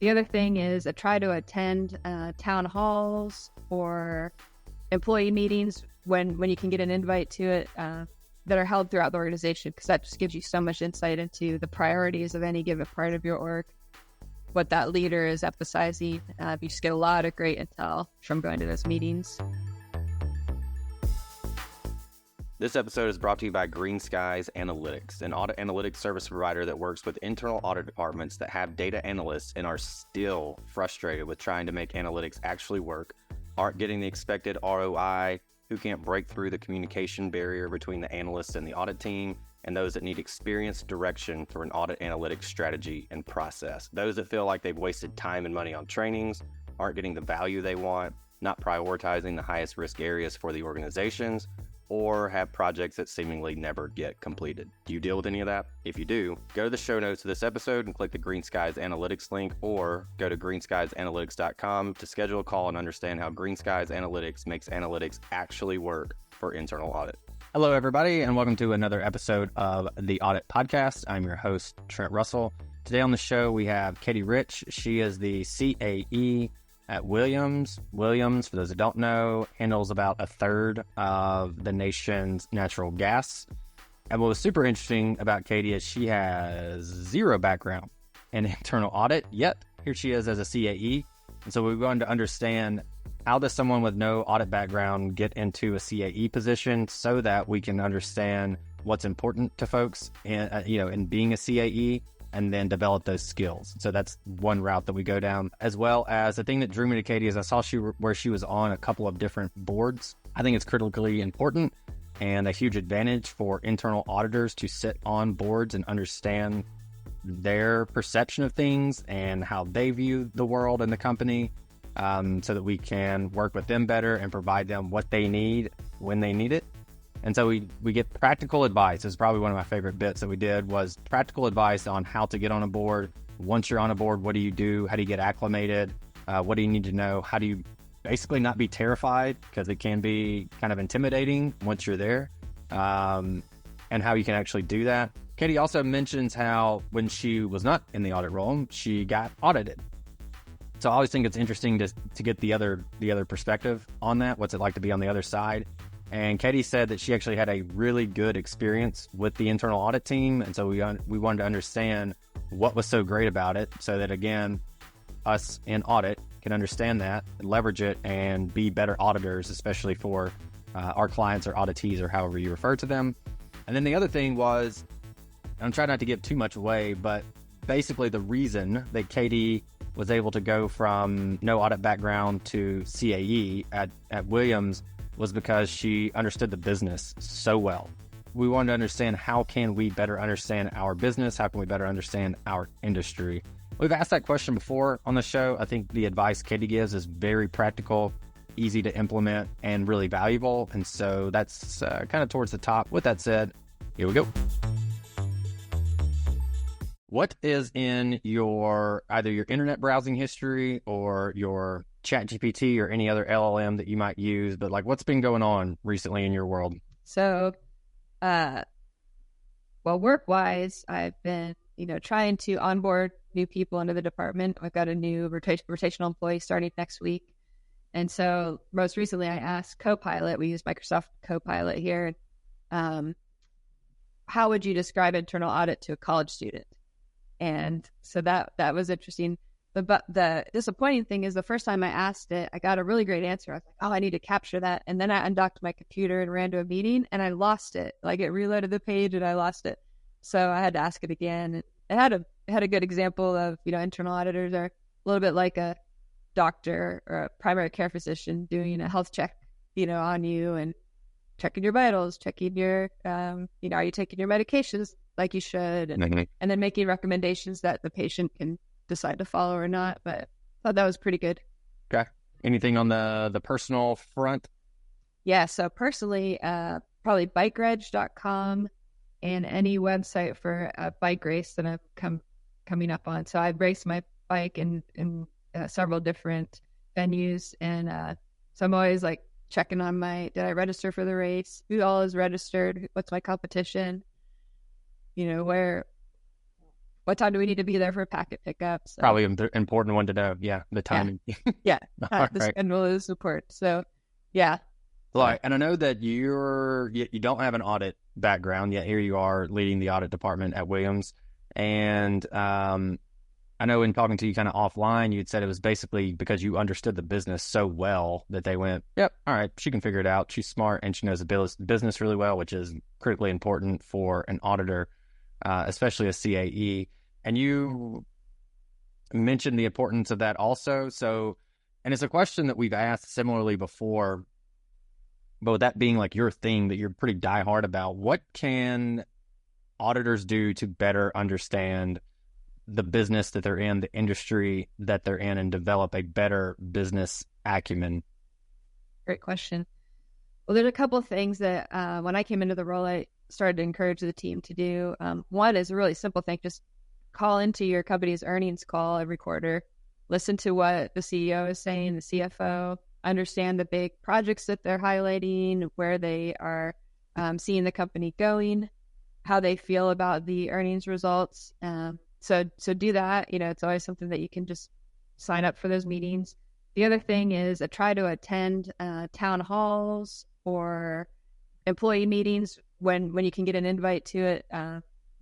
The other thing is I try to attend town halls or employee meetings when you can get an invite to it that are held throughout the organization, because that just gives you so much insight into the priorities of any given part of your org, what that leader is emphasizing. You just get a lot of great intel from going to those meetings. This episode is brought to you by Greenskies Analytics, an audit analytics service provider that works with internal audit departments that have data analysts and are still frustrated with trying to make analytics actually work, aren't getting the expected ROI, who can't break through the communication barrier between the analysts and the audit team, and those that need experienced direction for an audit analytics strategy and process. Those that feel like they've wasted time and money on trainings, aren't getting the value they want, not prioritizing the highest risk areas for the organizations, or have projects that seemingly never get completed. Do you deal with any of that? If you do, go to the show notes of this episode and click the Greenskies Analytics link, or go to greenskiesanalytics.com to schedule a call and understand how Greenskies Analytics makes analytics actually work for internal audit. Hello, everybody, and welcome to another episode of the Audit Podcast. I'm your host, Trent Russell. Today on the show, we have Katy Rich. She is the CAE at Williams. Williams, for those that don't know, handles about a third of the nation's natural gas. And what was super interesting about Katy is she has zero background in internal audit, yet here she is as a CAE. And so we're going to understand, how does someone with no audit background get into a CAE position so that we can understand what's important to folks in being a CAE, and then develop those skills. So that's one route that we go down, as well as the thing that drew me to Katy is I saw where she was on a couple of different boards. I think it's critically important and a huge advantage for internal auditors to sit on boards and understand their perception of things and how they view the world and the company, so that we can work with them better and provide them what they need when they need it. And so we get practical advice. It's probably one of my favorite bits that we did, was practical advice on how to get on a board. Once you're on a board, what do you do? How do you get acclimated? What do you need to know? How do you basically not be terrified, because it can be kind of intimidating once you're there, and how you can actually do that. Katy also mentions how when she was not in the audit role, she got audited. So I always think it's interesting to get the other perspective on that. What's it like to be on the other side? And Katy said that she actually had a really good experience with the internal audit team. And so we wanted to understand what was so great about it, so that, again, us in audit can understand that, leverage it, and be better auditors, especially for our clients or auditees, or however you refer to them. And then the other thing was, I'm trying not to give too much away, but basically the reason that Katy was able to go from no audit background to CAE at Williams was because she understood the business so well. We wanted to understand, how can we better understand our business? How can we better understand our industry? We've asked that question before on the show. I think the advice Katy gives is very practical, easy to implement, and really valuable. And so that's kind of towards the top. With that said, here we go. What is in either your internet browsing history or your ChatGPT or any other LLM that you might use, but what's been going on recently in your world? So, work-wise, I've been, trying to onboard new people into the department. I've got a new rotational employee starting next week. And so most recently I asked Copilot, we use Microsoft Copilot here, how would you describe internal audit to a college student? And so that was interesting. But the disappointing thing is, the first time I asked it, I got a really great answer. I was like, oh, I need to capture that. And then I undocked my computer and ran to a meeting, and I lost it. It reloaded the page and I lost it. So I had to ask it again. It had a good example of, internal auditors are a little bit like a doctor or a primary care physician doing a health check, on you, and checking your vitals, checking your, are you taking your medications like you should? And then making recommendations that the patient can decide to follow or not. But I thought that was pretty good. Okay. Anything on the personal front? Yeah. So personally, probably bikereg.com and any website for a bike race that I'm coming up on. So I've raced my bike in several different venues. And so I'm always checking on did I register for the race? Who all is registered? What's my competition? What what time do we need to be there for packet pickup? So, Probably an important one to know. Yeah, the timing. yeah, All the right. schedule is support. So, yeah. Like, and I know that you don't have an audit background yet. Here you are leading the audit department at Williams, and I know in talking to you kind of offline, you'd said it was basically because you understood the business so well that they went, yep, all right, she can figure it out. She's smart and she knows the business really well, which is critically important for an auditor, especially a CAE. And you mentioned the importance of that also. So, and it's a question that we've asked similarly before, but with that being like your thing that you're pretty diehard about, what can auditors do to better understand the business that they're in, the industry that they're in, and develop a better business acumen? Great question. Well, there's a couple of things that when I came into the role, I started to encourage the team to do. One is a really simple thing. Just call into your company's earnings call every quarter, listen to what the CEO is saying, the CFO, understand the big projects that they're highlighting, where they are seeing the company going, how they feel about the earnings results. So do that. It's always something that you can just sign up for those meetings. The other thing is try to attend town halls or employee meetings when you can get an invite to it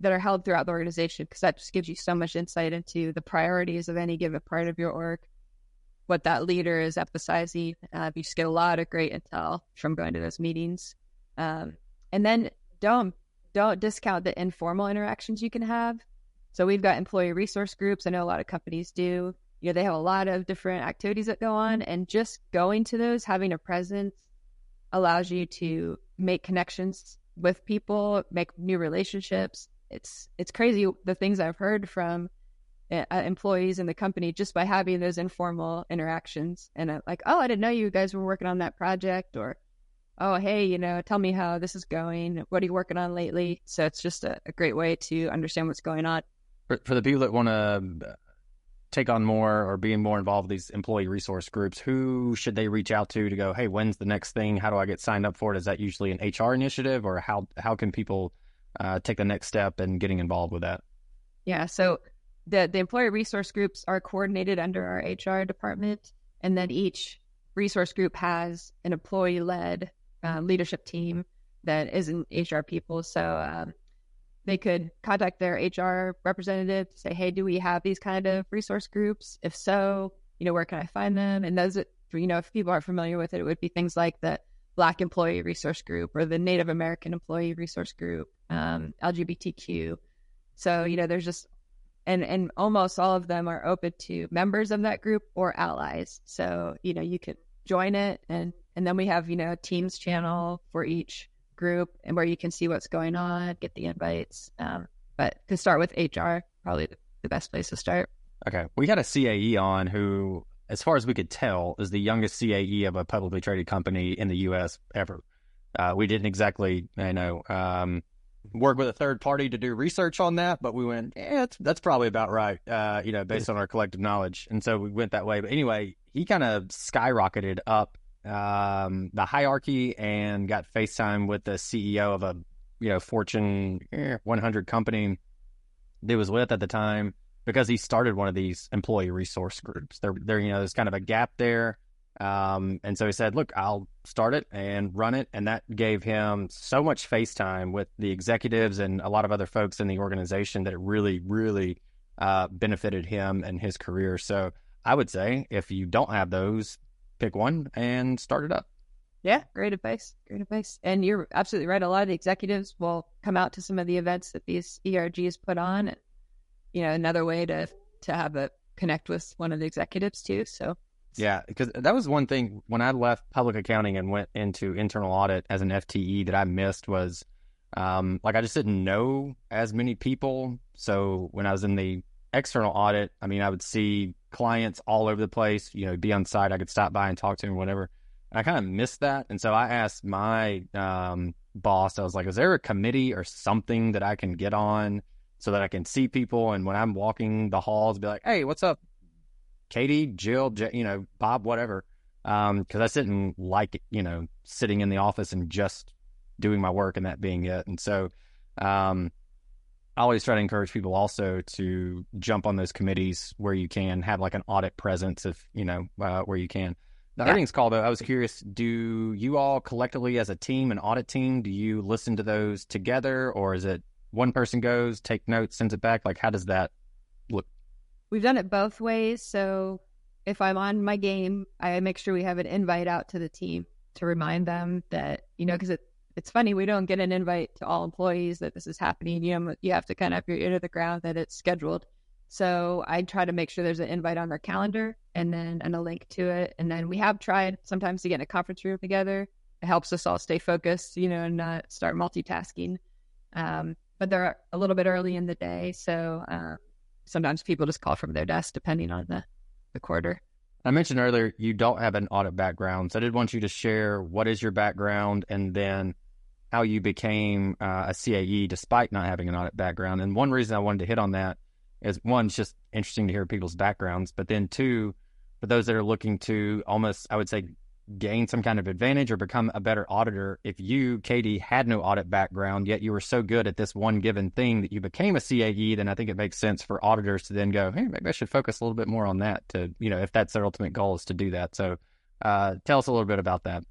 that are held throughout the organization, because that just gives you so much insight into the priorities of any given part of your org, what that leader is emphasizing. You just get a lot of great intel from going to those meetings. And then don't discount the informal interactions you can have. So we've got employee resource groups. I know a lot of companies do. They have a lot of different activities that go on, and just going to those, having a presence, allows you to make connections with people, make new relationships. It's crazy the things I've heard from employees in the company just by having those informal interactions. And like, oh, I didn't know you guys were working on that project, or, oh, hey, tell me how this is going. What are you working on lately? So it's just a great way to understand what's going on. For the people that want to take on more or be more involved with these employee resource groups, who should they reach out to go, hey, when's the next thing? How do I get signed up for it? Is that usually an HR initiative, or how can people take the next step in getting involved with that? Yeah, so the employee resource groups are coordinated under our HR department, and then each resource group has an employee-led leadership team that isn't HR people. So they could contact their HR representative to say, hey, do we have these kind of resource groups? If so, where can I find them? And those, if people aren't familiar with it, it would be things like the Black Employee Resource Group or the Native American Employee Resource Group, LGBTQ. So, there's just, and almost all of them are open to members of that group or allies. So, you could join it. And then we have, a Teams channel for each group, and where you can see what's going on, get the invites. But to start with HR, probably the best place to start. Okay. We had a CAE on who, as far as we could tell, is the youngest CAE of a publicly traded company in the U.S. ever. We didn't exactly, work with a third party to do research on that, but we went, that's probably about right, based on our collective knowledge. And so we went that way. But anyway, he kind of skyrocketed up the hierarchy and got FaceTime with the CEO of a Fortune 100 company that he was with at the time, because he started one of these employee resource groups. There there's kind of a gap there. And so he said, look, I'll start it and run it. And that gave him so much FaceTime with the executives and a lot of other folks in the organization that it really, really benefited him and his career. So I would say if you don't have those, pick one and start it up. Yeah, great advice. Great advice. And you're absolutely right. A lot of the executives will come out to some of the events that these ERGs put on. And, another way to have a connect with one of the executives too. So yeah, because that was one thing when I left public accounting and went into internal audit as an FTE that I missed was I just didn't know as many people. So when I was in the external audit, I would see clients all over the place, be on site. I could stop by and talk to them or whatever. And I kind of missed that. And so I asked my boss, I was like, is there a committee or something that I can get on so that I can see people? And when I'm walking the halls, be like, hey, what's up, Katie, Jill, Bob, whatever. Because I didn't like, sitting in the office and just doing my work and that being it. And so I I always try to encourage people also to jump on those committees where you can, have like an audit presence if, where you can. The earnings call, though, I was curious, do you all collectively as a team, an audit team, do you listen to those together, or is it one person goes, take notes, sends it back? Like, how does that look? We've done it both ways. So if I'm on my game, I make sure we have an invite out to the team to remind them that, because it's funny, we don't get an invite to all employees that this is happening. You have to kind of have your ear to the ground that it's scheduled. So I try to make sure there's an invite on their calendar and a link to it. And then we have tried sometimes to get in a conference room together. It helps us all stay focused, and not start multitasking. But they're a little bit early in the day. So sometimes people just call from their desk depending on the quarter. I mentioned earlier you don't have an audit background. So I did want you to share what is your background and then how you became a CAE despite not having an audit background. And one reason I wanted to hit on that is, one, it's just interesting to hear people's backgrounds, but then two, for those that are looking to almost, I would say, gain some kind of advantage or become a better auditor, if you, Katy, had no audit background, yet you were so good at this one given thing that you became a CAE, then I think it makes sense for auditors to then go, hey, maybe I should focus a little bit more on that to, if that's their ultimate goal is to do that. So tell us a little bit about that.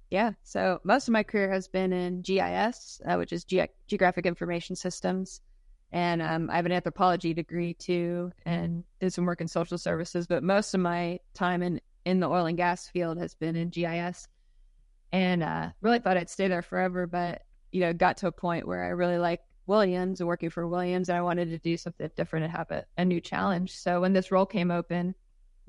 Yeah. So most of my career has been in GIS, which is Geographic Information Systems. And I have an anthropology degree too, and did some work in social services, but most of my time in the oil and gas field has been in GIS. And really thought I'd stay there forever, but, got to a point where I really liked Williams and working for Williams, and I wanted to do something different and have a new challenge. So when this role came open,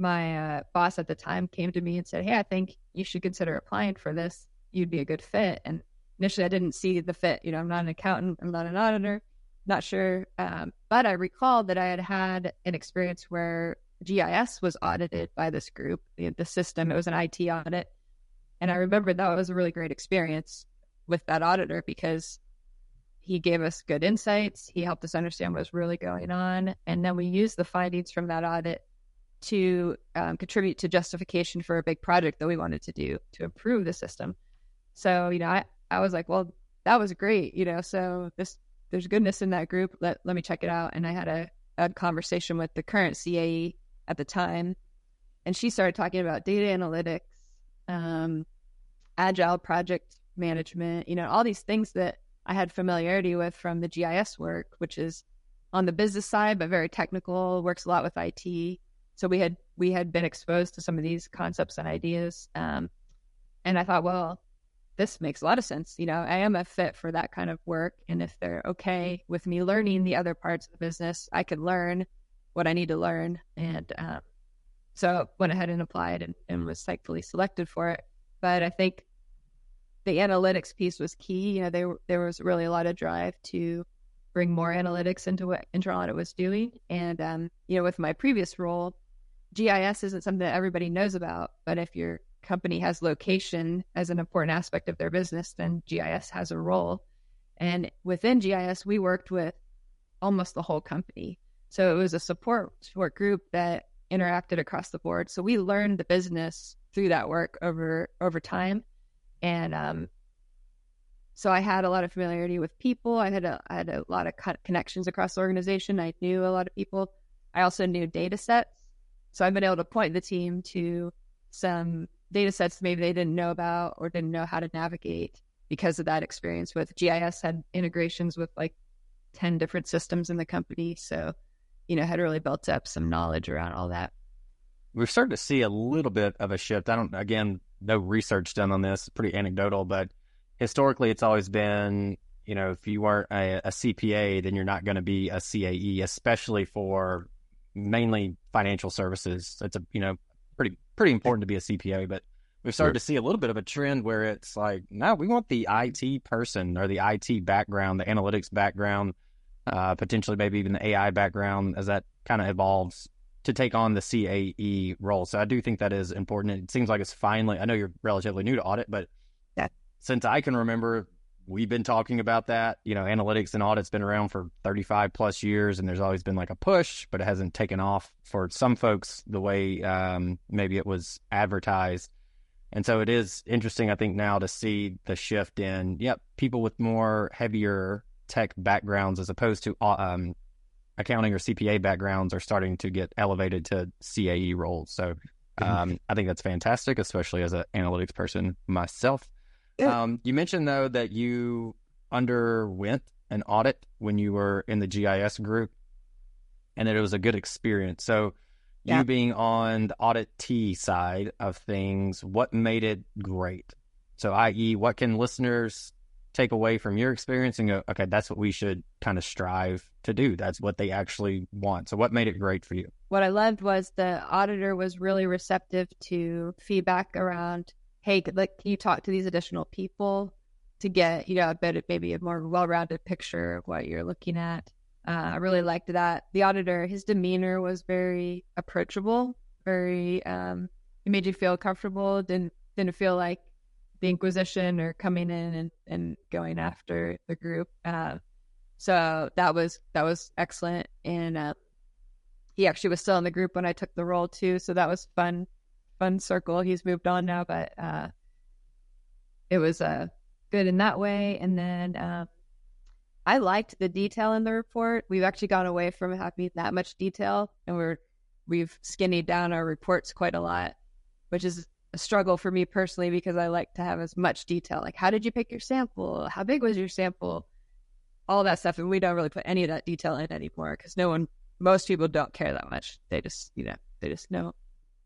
my boss at the time came to me and said, hey, I think you should consider applying for this. You'd be a good fit. And initially I didn't see the fit. I'm not an accountant. I'm not an auditor. Not sure. But I recalled that I had an experience where GIS was audited by this group, the system. It was an IT audit. And I remembered that was a really great experience with that auditor because he gave us good insights. He helped us understand what was really going on. And then we used the findings from that audit to contribute to justification for a big project that we wanted to do to improve the system. So, I was like, well, that was great, so there's goodness in that group. Let me check it out. And I had a conversation with the current CAE at the time, and she started talking about data analytics, agile project management, all these things that I had familiarity with from the GIS work, which is on the business side, but very technical, works a lot with IT. So we had been exposed to some of these concepts and ideas. And I thought, well, this makes a lot of sense. I am a fit for that kind of work. And if they're okay with me learning the other parts of the business, I could learn what I need to learn. And so went ahead and applied and was thankfully selected for it. But I think the analytics piece was key. There was really a lot of drive to bring more analytics into what internal audit was doing. And, with my previous role, GIS isn't something that everybody knows about, but if your company has location as an important aspect of their business, then GIS has a role. And within GIS, we worked with almost the whole company. So it was a support group that interacted across the board. So we learned the business through that work over time. And so I had a lot of familiarity with people. I had a lot of connections across the organization. I knew a lot of people. I also knew data sets. So I've been able to point the team to some data sets maybe they didn't know about or didn't know how to navigate because of that experience with GIS. Had integrations with like 10 different systems in the company. So, had really built up some knowledge around all that. We've started to see a little bit of a shift. No research done on this, pretty anecdotal, but historically it's always been, if you weren't a CPA, then you're not going to be a CAE, especially for mainly financial services. It's pretty important to be a CPA, but we've started to see a little bit of a trend where it's like, no, we want the IT person or the IT background, the analytics background, potentially maybe even the AI background as that kind of evolves to take on the CAE role. So I do think that is important. It seems like it's finally, I know you're relatively new to audit, but since I can remember, we've been talking about that. Analytics and audit's been around for 35 plus years, and there's always been like a push, but it hasn't taken off for some folks the way maybe it was advertised. And so it is interesting, I think, now to see the shift in, people with more heavier tech backgrounds as opposed to accounting or CPA backgrounds are starting to get elevated to CAE roles. So I think that's fantastic, especially as an analytics person myself. You mentioned, though, that you underwent an audit when you were in the GIS group and that it was a good experience. So you being on the audit T side of things, what made it great? So i.e., what can listeners take away from your experience and go, okay, that's what we should kind of strive to do. That's what they actually want. So what made it great for you? What I loved was the auditor was really receptive to feedback around, hey, can you talk to these additional people to get, a bit, maybe a more well-rounded picture of what you're looking at. I really liked that. The auditor, his demeanor was very approachable, very, he made you feel comfortable, didn't feel like the Inquisition or coming in and going after the group. So that was excellent. And he actually was still in the group when I took the role too. So that was fun circle. He's moved on now, but it was good in that way. And then I liked the detail in the report. We've actually gone away from having that much detail, and we've skinnied down our reports quite a lot, which is a struggle for me personally because I like to have as much detail. Like, how did you pick your sample? How big was your sample? All that stuff. And we don't really put any of that detail in anymore because most people don't care that much. They just,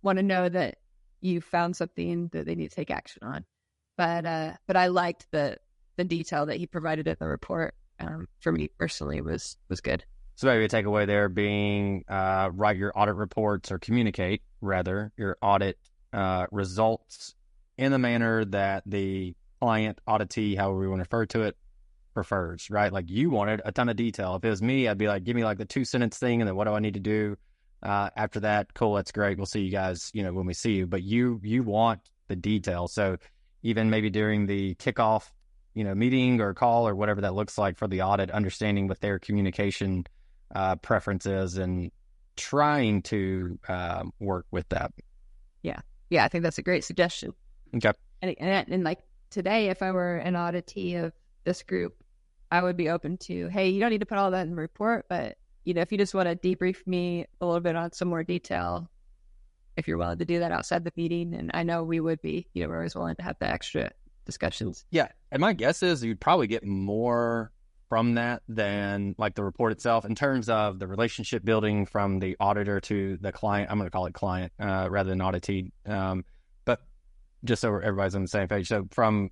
want to know that you found something that they need to take action on. But I liked the detail that he provided in the report. For me personally was good. So maybe a takeaway there being write your audit reports or communicate rather your audit results in the manner that the client, auditee, however we want to refer to it, prefers, right? Like you wanted a ton of detail. If it was me, I'd be like, give me like the 2-sentence thing and then what do I need to do after that? Cool, that's great. We'll see you guys, when we see you. But you want the detail. So even maybe during the kickoff, meeting or call or whatever that looks like for the audit, understanding what their communication preferences and trying to work with that. Yeah, I think that's a great suggestion. Okay. And like today, if I were an auditee of this group, I would be open to, hey, you don't need to put all that in the report, but if you just want to debrief me a little bit on some more detail, if you're willing to do that outside the meeting, and I know we would be, we're always willing to have the extra discussions. Yeah. And my guess is you'd probably get more from that than like the report itself in terms of the relationship building from the auditor to the client. I'm going to call it client rather than auditee. But just so everybody's on the same page. So from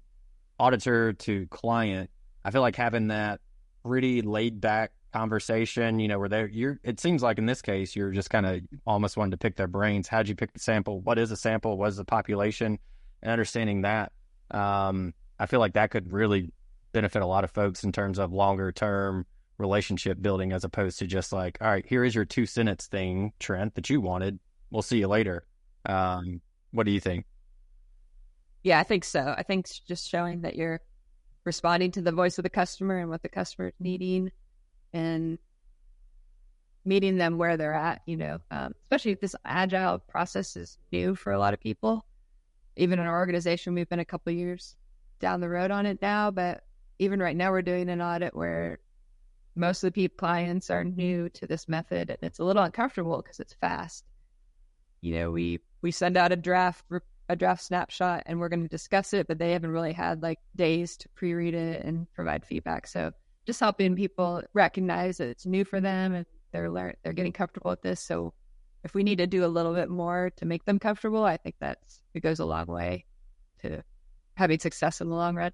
auditor to client, I feel like having that pretty laid back conversation, where it seems like in this case, you're just kind of almost wanting to pick their brains. How'd you pick the sample? What is a sample? What is the population? And understanding that. I feel like that could really benefit a lot of folks in terms of longer term relationship building, as opposed to just like, all right, here is your 2-sentence thing, Trent, that you wanted. We'll see you later. What do you think? Yeah, I think so. I think it's just showing that you're responding to the voice of the customer and what the customer is needing and meeting them where they're at, especially if this agile process is new for a lot of people. Even in our organization, we've been a couple of years down the road on it now, but even right now we're doing an audit where most of the clients are new to this method, and it's a little uncomfortable because it's fast. We send out a draft snapshot and we're going to discuss it, but they haven't really had like days to pre-read it and provide feedback. So just helping people recognize that it's new for them and they're getting comfortable with this. So if we need to do a little bit more to make them comfortable, I think it goes a long way to having success in the long run.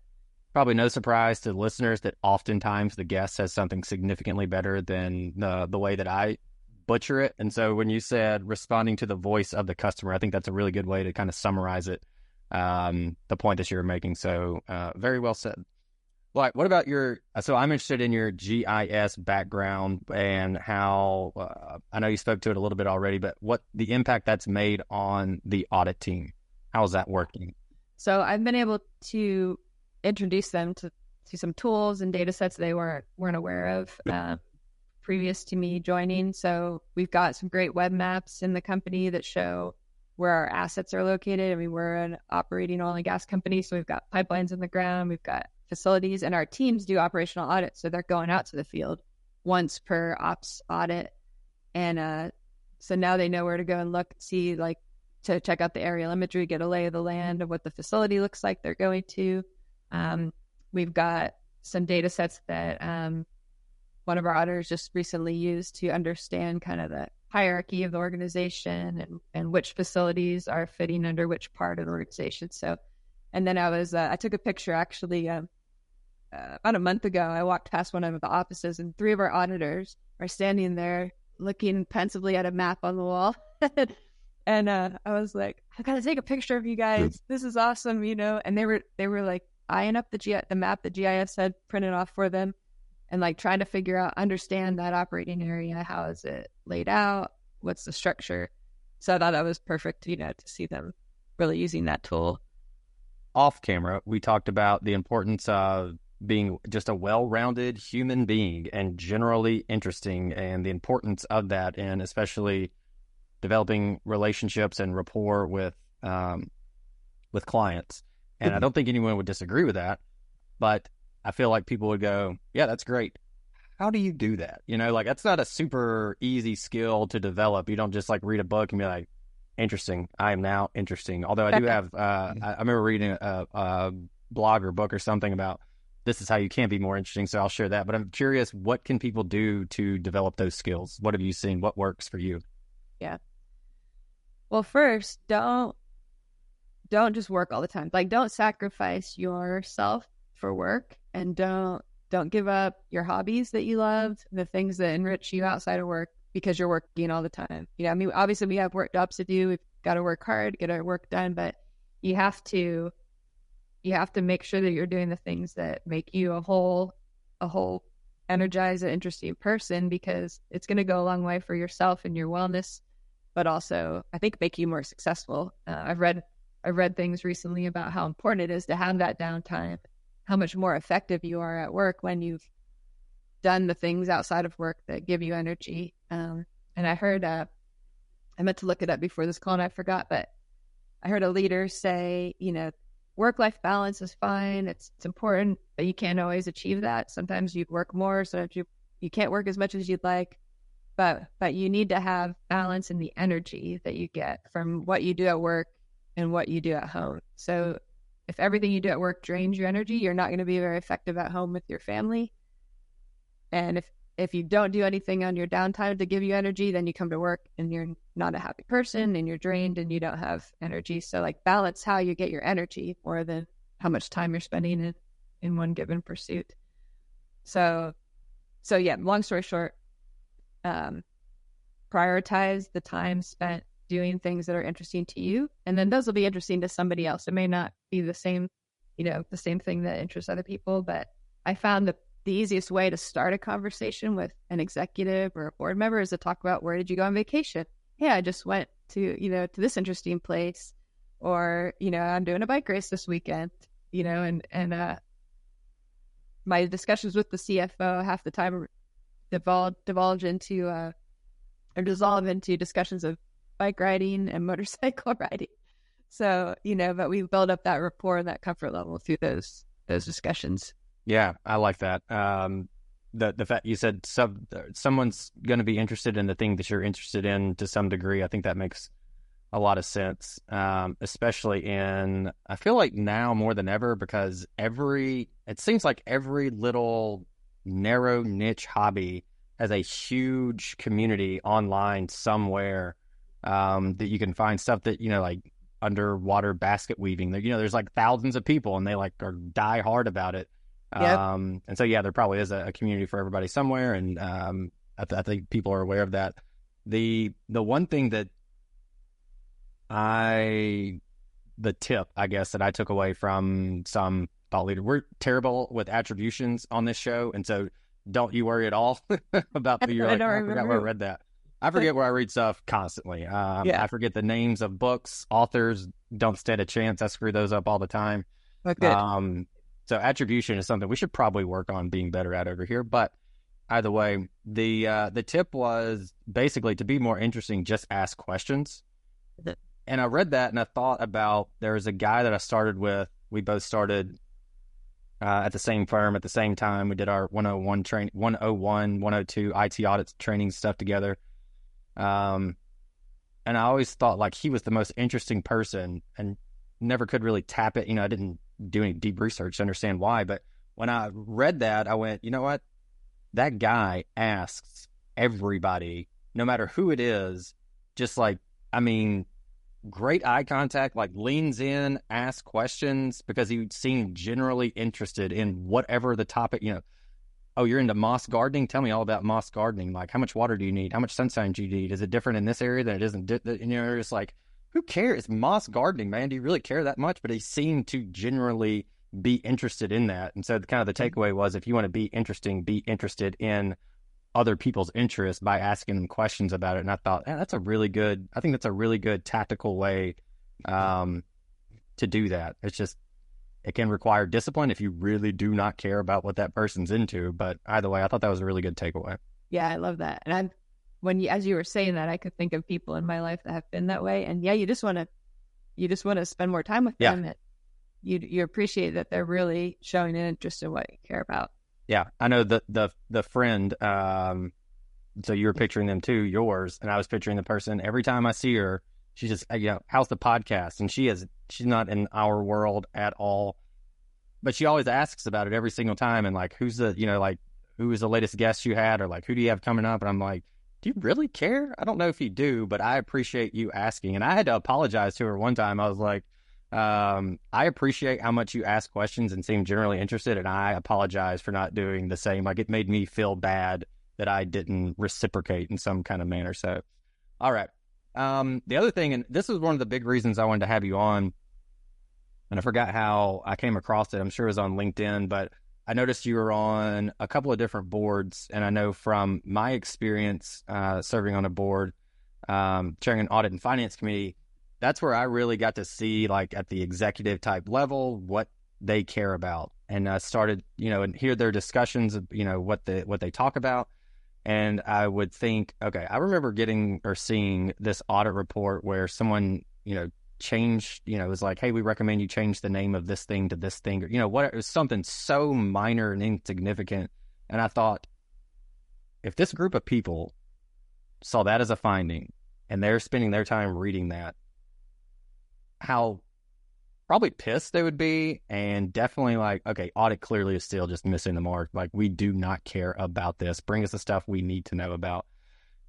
Probably no surprise to listeners that oftentimes the guest says something significantly better than the way that I butcher it. And so when you said responding to the voice of the customer, I think that's a really good way to kind of summarize it, the point that you're making. So very well said. Like, what about so I'm interested in your GIS background and how, I know you spoke to it a little bit already, but what the impact that's made on the audit team. How is that working? So I've been able to introduce them to some tools and data sets they weren't aware of previous to me joining. So we've got some great web maps in the company that show where our assets are located. I mean, we're an operating oil and gas company, so we've got pipelines in the ground. We've got facilities, and our teams do operational audits. So they're going out to the field once per ops audit. And so now they know where to go and look, see, like, to check out the aerial imagery, get a lay of the land of what the facility looks like they're going to. We've got some data sets that one of our auditors just recently used to understand kind of the hierarchy of the organization and which facilities are fitting under which part of the organization. So, and then I took a picture actually about a month ago. I walked past one of the offices and 3 of our auditors are standing there looking pensively at a map on the wall. And I was like, I gotta take a picture of you guys. This is awesome, And they were like eyeing up the map that GIS had printed off for them, and like trying to figure out, understand that operating area. How is it laid out? What's the structure? So I thought that was perfect, to see them really using that tool. Off camera, we talked about the importance of being just a well-rounded human being and generally interesting, and the importance of that, and especially developing relationships and rapport with clients. And I don't think anyone would disagree with that, but I feel like people would go, yeah, that's great. How do you do that? That's not a super easy skill to develop. You don't just like read a book and be like, interesting, I am now interesting. Although I do have, I remember reading a blog or book or something about this is how you can be more interesting. So I'll share that. But I'm curious, what can people do to develop those skills? What have you seen? What works for you? Yeah. Well, first, don't just work all the time. Like, don't sacrifice yourself for work, and don't give up your hobbies that you loved, the things that enrich you outside of work, because you're working all the time. Obviously we have work jobs to do. We've got to work hard, get our work done, but you have to make sure that you're doing the things that make you a whole energized and interesting person, because it's going to go a long way for yourself and your wellness, but also I think make you more successful. I've read things recently about how important it is to have that downtime, how much more effective you are at work when you've done the things outside of work that give you energy. And I heard, I meant to look it up before this call and I forgot, but I heard a leader say, work-life balance is fine. It's important, but you can't always achieve that. Sometimes you'd work more, sometimes you can't work as much as you'd like, but you need to have balance in the energy that you get from what you do at work and what you do at home. So if everything you do at work drains your energy, you're not going to be very effective at home with your family. And if you don't do anything on your downtime to give you energy, then you come to work and you're not a happy person and you're drained and you don't have energy. So like, balance how you get your energy more than how much time you're spending in one given pursuit. So yeah, long story short, prioritize the time spent doing things that are interesting to you, and then those will be interesting to somebody else. It may not be the same thing that interests other people, but I found that the easiest way to start a conversation with an executive or a board member is to talk about, where did you go on vacation? Yeah, I just went to to this interesting place, or I'm doing a bike race this weekend. And my discussions with the CFO half the time dissolve into discussions of bike riding and motorcycle riding. So, but we build up that rapport and that comfort level through those discussions. Yeah, I like that. The fact you said someone's going to be interested in the thing that you're interested in to some degree, I think that makes a lot of sense, especially I feel like now more than ever, because it seems like every little narrow niche hobby has a huge community online somewhere, that you can find stuff that, like underwater basket weaving. There's like thousands of people and they like are die hard about it. Yep. And so, yeah, there probably is a community for everybody somewhere. And I think people are aware of that. The one thing that the tip, I guess, that I took away from some thought leader, we're terrible with attributions on this show. And so don't you worry at all about you're like, I forgot where I read that. I forget where I read stuff constantly. Yeah. I forget the names of books, authors, don't stand a chance. I screw those up all the time. Okay. So attribution is something we should probably work on being better at over here. But either way, the tip was basically to be more interesting, just ask questions. And I read that and I thought about, there was a guy that I started with. We both started at the same firm at the same time. We did our 102 IT audit training stuff together. And I always thought like he was the most interesting person and never could really tap it. I didn't do any deep research to understand why. But when I read that, I went, you know what? That guy asks everybody, no matter who it is, just like, great eye contact, like leans in, asks questions because he seemed generally interested in whatever the topic, oh, you're into moss gardening? Tell me all about moss gardening. Like, how much water do you need? How much sunshine do you need? Is it different in this area than it isn't? It's like, who cares? It's moss gardening, man. Do you really care that much? But he seemed to generally be interested in that. And so kind of the takeaway was, if you want to be interesting, be interested in other people's interests by asking them questions about it. And I thought, that's a really good tactical way to do that. It's just, it can require discipline if you really do not care about what that person's into. But either way, I thought that was a really good takeaway. Yeah, I love that. And as you were saying that, I could think of people in my life that have been that way. And yeah, you just want to spend more time with them. You appreciate that they're really showing an interest in what you care about. Yeah, I know the friend. So you were picturing them too, yours, and I was picturing the person. Every time I see her, she just, how's the podcast? And she's not in our world at all, but she always asks about it every single time. And like, who's the latest guest you had, or like, who do you have coming up? And I'm like, do you really care? I don't know if you do, but I appreciate you asking. And I had to apologize to her one time. I was like, I appreciate how much you ask questions and seem generally interested, and I apologize for not doing the same. Like, it made me feel bad that I didn't reciprocate in some kind of manner. So, all right. The other thing, and this was one of the big reasons I wanted to have you on, and I forgot how I came across it. I'm sure it was on LinkedIn, but I noticed you were on a couple of different boards, and I know from my experience serving on a board, chairing an audit and finance committee, that's where I really got to see, like, at the executive type level, what they care about, and I started, and hear their discussions of, what they talk about. And I would think, okay, I remember getting or seeing this audit report where someone, changed, it was like, hey, we recommend you change the name of this thing to this thing, or, it was something so minor and insignificant. And I thought, if this group of people saw that as a finding and they're spending their time reading that, how probably pissed they would be, and definitely like, okay, audit clearly is still just missing the mark. Like, we do not care about this. Bring us the stuff we need to know about.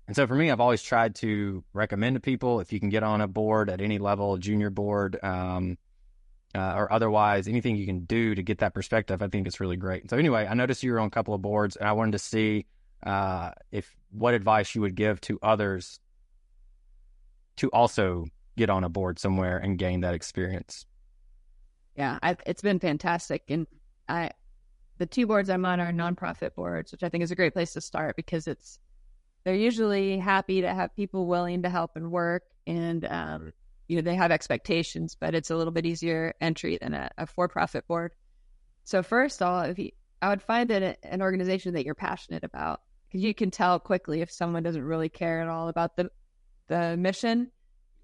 And so for me, I've always tried to recommend to people, if you can get on a board at any level, a junior board, or otherwise, anything you can do to get that perspective, I think it's really great. So anyway, I noticed you were on a couple of boards, and I wanted to see what advice you would give to others to also get on a board somewhere and gain that experience. Yeah, it's been fantastic. And the two boards I'm on are nonprofit boards, which I think is a great place to start, because they're usually happy to have people willing to help and work, and they have expectations, but it's a little bit easier entry than a for-profit board. So first of all, I would find an organization that you're passionate about, because you can tell quickly if someone doesn't really care at all about the mission.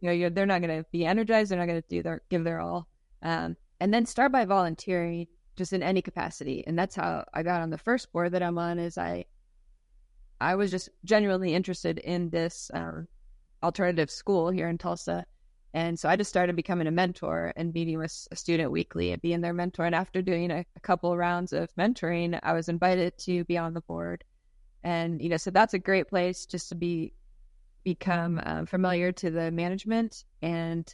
They're not going to be energized. They're not going to give their all. And then start by volunteering, just in any capacity. And that's how I got on the first board that I'm on. Is I was just genuinely interested in this alternative school here in Tulsa. And so I just started becoming a mentor and meeting with a student weekly and being their mentor. And after doing a couple of rounds of mentoring, I was invited to be on the board. And, so that's a great place just to become familiar to the management and,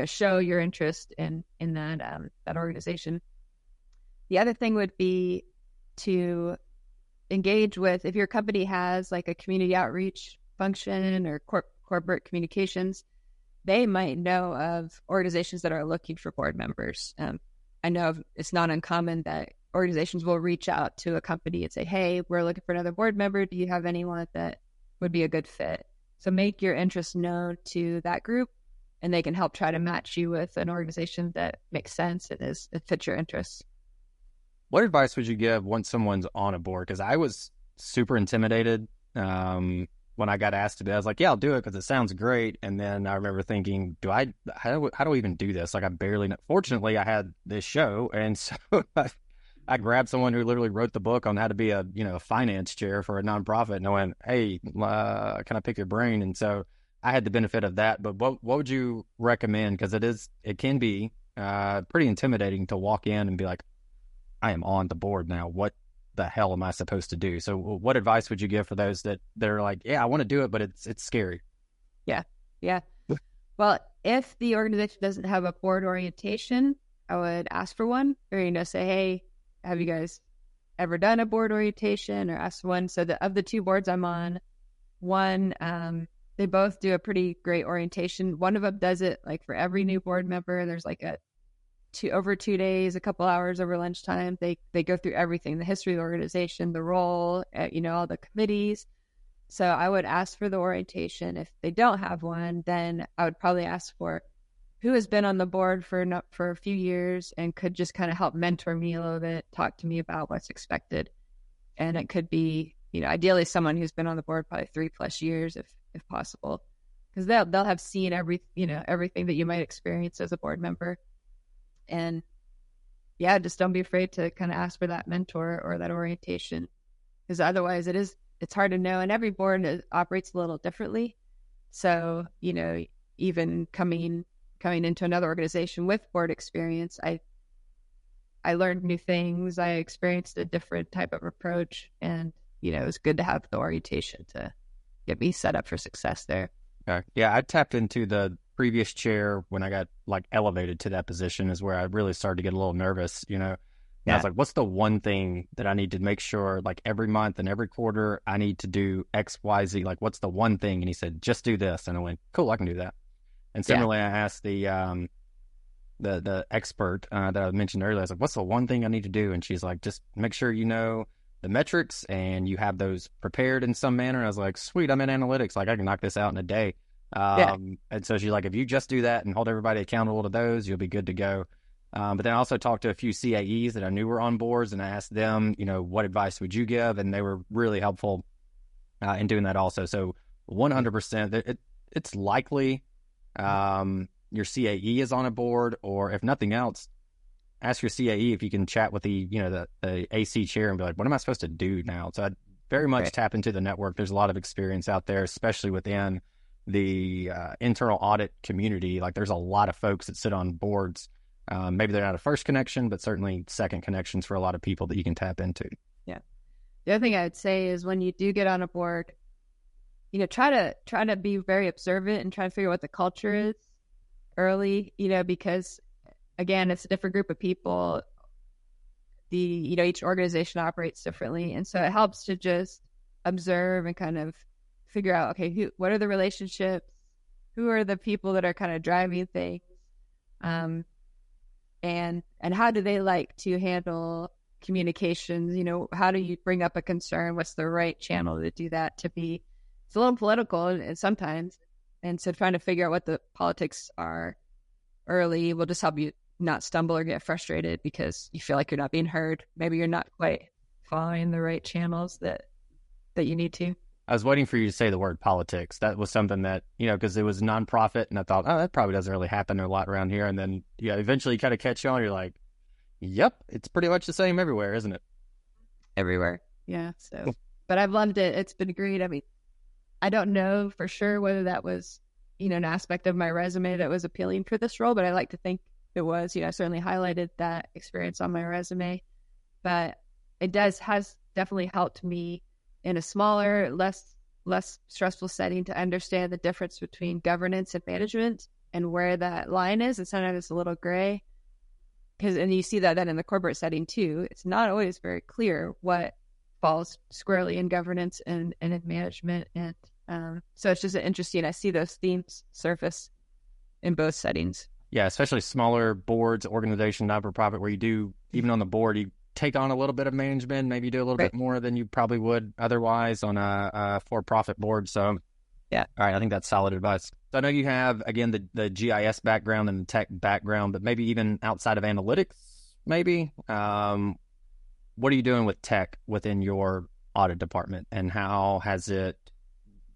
show your interest in that organization. The other thing would be to engage with, if your company has like a community outreach function or corporate communications, they might know of organizations that are looking for board members. I know it's not uncommon that organizations will reach out to a company and say, hey, we're looking for another board member. Do you have anyone that would be a good fit? So make your interest known to that group, and they can help try to match you with an organization that makes sense and it fits your interests. What advice would you give once someone's on a board? Because I was super intimidated when I got asked to do it, I was like, yeah, I'll do it because it sounds great. And then I remember thinking, how do I even do this? Like, I barely know. Fortunately, I had this show. And so I grabbed someone who literally wrote the book on how to be a finance chair for a nonprofit. And I went, hey, can I pick your brain? And so I had the benefit of that. But what would you recommend? Because it can be pretty intimidating to walk in and be like, I am on the board now. What the hell am I supposed to do? So what advice would you give for those that are like, yeah, I want to do it, but it's scary? Yeah. Well, if the organization doesn't have a board orientation, I would ask for one, or, say, hey, have you guys ever done a board orientation, or ask one? So of the two boards I'm on, one, they both do a pretty great orientation. One of them does it like for every new board member. There's like over 2 days, a couple hours over lunchtime. They go through everything, the history of the organization, the role, all the committees. So I would ask for the orientation. If they don't have one, then I would probably ask for who has been on the board for a few years and could just kind of help mentor me a little bit, talk to me about what's expected. And it could be, ideally someone who's been on the board probably 3+ years if possible, because they'll have seen everything that you might experience as a board member. And yeah, just don't be afraid to kind of ask for that mentor or that orientation, because otherwise it's hard to know. And every board operates a little differently. So, even coming into another organization with board experience, I learned new things. I experienced a different type of approach, and, it was good to have the orientation to get me set up for success there. Okay. Yeah, I tapped into the previous chair when I got elevated to that position, is where I really started to get a little nervous, And I was like, what's the one thing that I need to make sure, every month and every quarter I need to do X, Y, Z, what's the one thing? And he said, just do this. And I went, cool, I can do that. And similarly, I asked the expert that I mentioned earlier, I was like, what's the one thing I need to do? And she's like, just make sure you know the metrics and you have those prepared in some manner. And I was like, sweet, I'm in analytics. I can knock this out in a day. And so she's like, if you just do that and hold everybody accountable to those, you'll be good to go. But then I also talked to a few CAEs that I knew were on boards, and I asked them, what advice would you give? And they were really helpful in doing that also. So 100%, it's likely your CAE is on a board, or if nothing else, ask your CAE if you can chat with the AC chair and be like, what am I supposed to do now? So I very much tap into the network. There's a lot of experience out there, especially within the internal audit community. There's a lot of folks that sit on boards. Maybe they're not a first connection, but certainly second connections for a lot of people that you can tap into. Yeah. The other thing I would say is when you do get on a board, try to be very observant and try to figure out what the culture is early, because again, it's a different group of people. Each organization operates differently. And so it helps to just observe and kind of figure out, okay, what are the relationships? Who are the people that are kind of driving things? And how do they like to handle communications? How do you bring up a concern? What's the right channel to do that? It's a little political and sometimes. And so trying to figure out what the politics are early will just help you not stumble or get frustrated because you feel like you're not being heard. Maybe you're not quite following the right channels that you need to. I was waiting for you to say the word politics. That was something that, because it was nonprofit, and I thought, that probably doesn't really happen a lot around here. And then, eventually you kind of catch on. You're like, yep, it's pretty much the same everywhere, isn't it? Everywhere. Yeah. So, but I've loved it. It's been great. I mean, I don't know for sure whether that was, an aspect of my resume that was appealing for this role, but I like to think it was. I certainly highlighted that experience on my resume, but it has definitely helped me in a smaller, less stressful setting to understand the difference between governance and management and where that line is. And sometimes it's a little gray, and you see that then in the corporate setting too. It's not always very clear what falls squarely in governance and in management. And so it's just interesting. I see those themes surface in both settings. Yeah, especially smaller boards, organization, not-for-profit, where you do, even on the board, you take on a little bit of management, maybe do a little bit more than you probably would otherwise on a for-profit board. So, yeah. All right, I think that's solid advice. So I know you have, again, the GIS background and the tech background, but maybe even outside of analytics, maybe. What are you doing with tech within your audit department, and how has it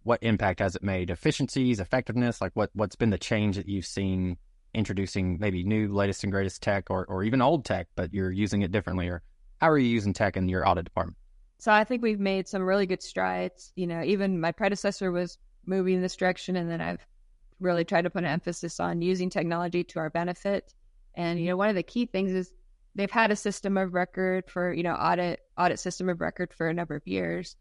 what impact has it made? Efficiencies, effectiveness, like what's been the change that you've seen introducing maybe new, latest and greatest tech or even old tech, but you're using it differently? Or how are you using tech in your audit department? So I think we've made some really good strides. Even my predecessor was moving in this direction, and then I've really tried to put an emphasis on using technology to our benefit. And, one of the key things is they've had a system of record for, audit system of record for a number of years.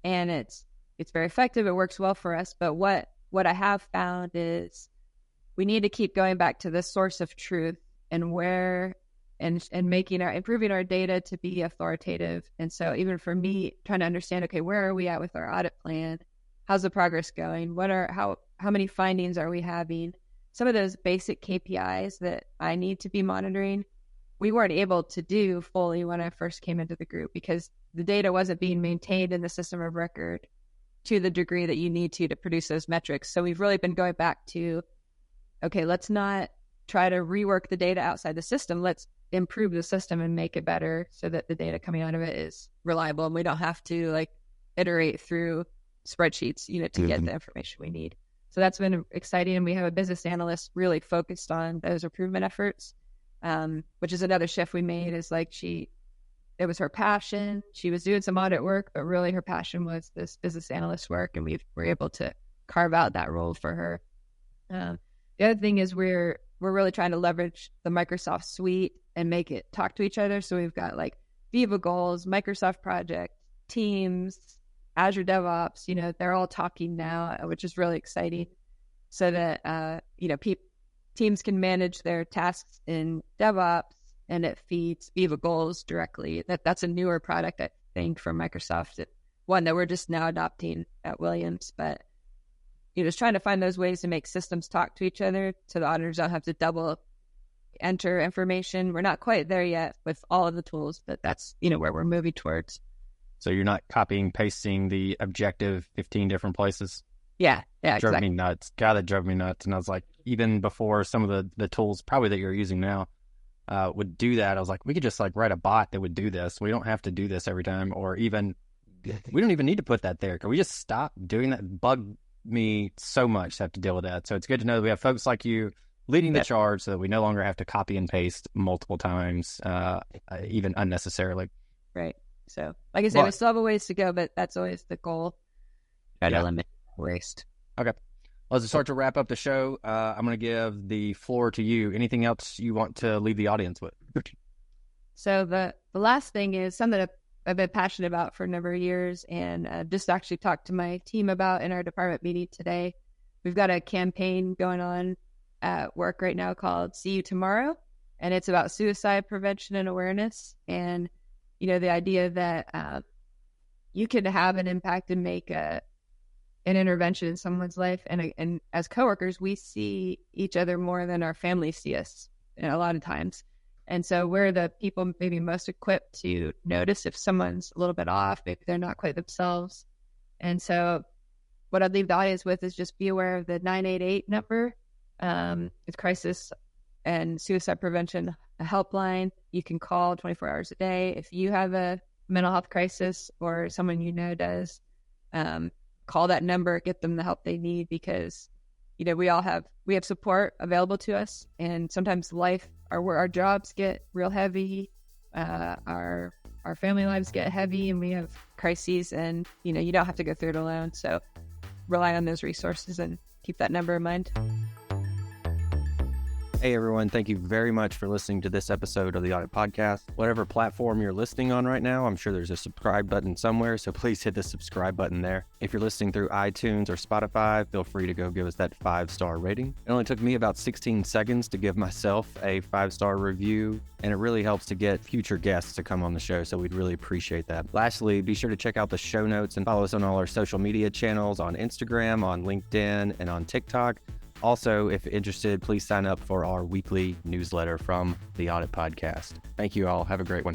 And it's very effective. It works well for us. But what I have found is we need to keep going back to the source of truth and improving our data to be authoritative. And so even for me, trying to understand, okay, where are we at with our audit plan? How's the progress going? How many findings are we having? Some of those basic KPIs that I need to be monitoring, we weren't able to do fully when I first came into the group because the data wasn't being maintained in the system of record to the degree that you need to produce those metrics. So we've really been going back to, okay, let's not try to rework the data outside the system. Let's improve the system and make it better so that the data coming out of it is reliable and we don't have to iterate through spreadsheets, to get the information we need. So that's been exciting. And we have a business analyst really focused on those improvement efforts, which is another shift we made is it was her passion. She was doing some audit work, but really her passion was this business analyst work. And we were able to carve out that role for her. The other thing is we're really trying to leverage the Microsoft suite and make it talk to each other. So we've got Viva Goals, Microsoft Project, Teams, Azure DevOps, they're all talking now, which is really exciting so that, teams can manage their tasks in DevOps and it feeds Viva Goals directly. That's a newer product, I think, from Microsoft. One that we're just now adopting at Williams, but just trying to find those ways to make systems talk to each other so the auditors don't have to double enter information. We're not quite there yet with all of the tools, but that's, where we're moving towards. So you're not copying, pasting the objective 15 different places? Yeah, drove exactly. me nuts. God, that drove me nuts. And I was like, even before some of the tools probably that you're using now would do that, I was like, we could just write a bot that would do this. We don't have to do this every time, or even we don't even need to put that there. Can we just stop doing that? Bug me so much to have to deal with that. So it's good to know that we have folks like you leading the charge so that we no longer have to copy and paste multiple times, even unnecessarily. Right. So, like I said, we still have a ways to go, but that's always the goal. Try to limit waste. Okay. Well, as we start to wrap up the show, I'm going to give the floor to you. Anything else you want to leave the audience with? So the last thing is something that I've been passionate about for a number of years and just actually talked to my team about in our department meeting today. We've got a campaign going on at work right now called See You Tomorrow, and it's about suicide prevention and awareness. And the idea that you can have an impact and make an intervention in someone's life. And as coworkers, we see each other more than our families see us a lot of times. And so we're the people maybe most equipped to notice if someone's a little bit off, maybe they're not quite themselves. And so what I'd leave the audience with is just be aware of the 988 number. It's crisis and suicide prevention helpline. You can call 24 hours a day. If you have a mental health crisis or someone does, call that number, get them the help they need, because we have support available to us, and sometimes our jobs get real heavy, our family lives get heavy, and we have crises, and you don't have to go through it alone. So rely on those resources and keep that number in mind. Hey everyone, thank you very much for listening to this episode of the Audit Podcast. Whatever platform you're listening on right now, I'm sure there's a subscribe button somewhere, so please hit the subscribe button there. If you're listening through iTunes or Spotify, feel free to go give us that 5-star rating. It only took me about 16 seconds to give myself a 5-star review, and it really helps to get future guests to come on the show, so we'd really appreciate that. Lastly, be sure to check out the show notes and follow us on all our social media channels on Instagram, on LinkedIn, and on TikTok. Also, if interested, please sign up for our weekly newsletter from the Audit Podcast. Thank you all. Have a great one.